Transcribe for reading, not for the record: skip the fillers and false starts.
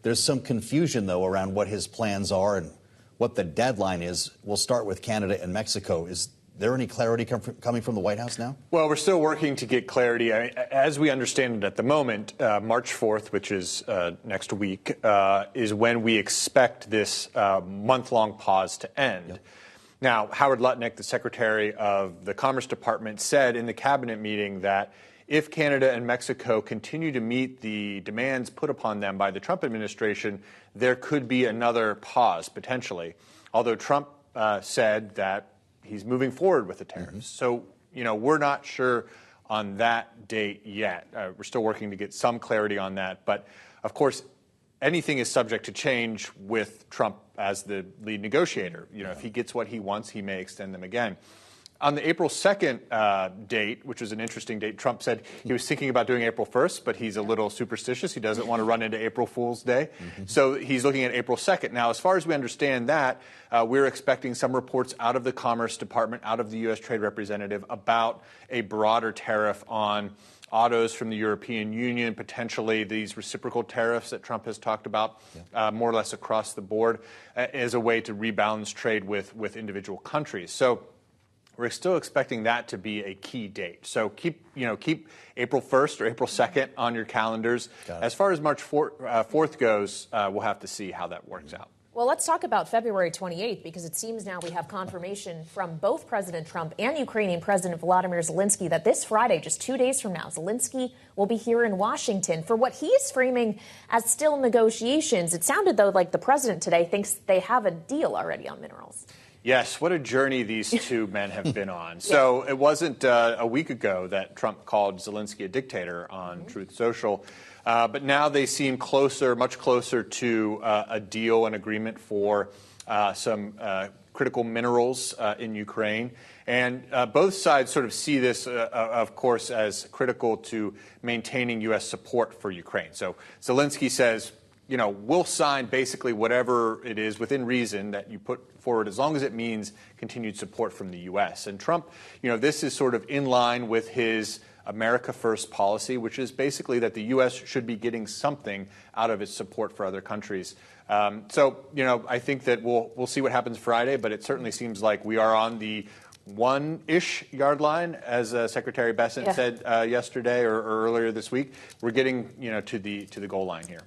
There's some confusion, though, around what his plans are and what the deadline is. We'll start with Canada and Mexico. Is there any clarity coming from the White House now? Well, we're still working to get clarity. As we understand it at the moment, March 4th, which is next week, is when we expect this month-long pause to end. Yep. Now, Howard Lutnick, the Secretary of the Commerce Department, said in the cabinet meeting that if Canada and Mexico continue to meet the demands put upon them by the Trump administration, there could be another pause, potentially. Although Trump said that he's moving forward with the tariffs. Mm-hmm. So, we're not sure on that date yet. We're still working to get some clarity on that. But, of course, anything is subject to change with Trump as the lead negotiator. If he gets what he wants, he may extend them again. On the April 2nd date, which was an interesting date, Trump said he was thinking about doing April 1st, but he's a little superstitious. He doesn't want to run into April Fool's Day. Mm-hmm. So he's looking at April 2nd. Now, as far as we understand that, we're expecting some reports out of the Commerce Department, out of the U.S. Trade Representative, about a broader tariff on autos from the European Union, potentially these reciprocal tariffs that Trump has talked about, more or less across the board, as a way to rebalance trade with individual countries. So we're still expecting that to be a key date. So keep April 1st or April 2nd on your calendars. As far as March 4th goes, we'll have to see how that works out. Well, let's talk about February 28th, because it seems now we have confirmation from both President Trump and Ukrainian President Volodymyr Zelenskiy that this Friday, just 2 days from now, Zelenskiy will be here in Washington for what he is framing as still negotiations. It sounded, though, like the president today thinks they have a deal already on minerals. Yes, what a journey these two men have been on. So it wasn't a week ago that Trump called Zelensky a dictator on Truth Social. But now they seem closer, much closer to a deal, an agreement for some critical minerals in Ukraine. And both sides sort of see this, of course, as critical to maintaining U.S. support for Ukraine. So Zelensky says, we'll sign basically whatever it is within reason that you put forward, as long as it means continued support from the U.S. And Trump, this is sort of in line with his America First policy, which is basically that the U.S. should be getting something out of its support for other countries. So, I think that we'll see what happens Friday, but it certainly seems like we are on the one-ish yard line, as Secretary Bessent said yesterday or earlier this week. We're getting, to the goal line here.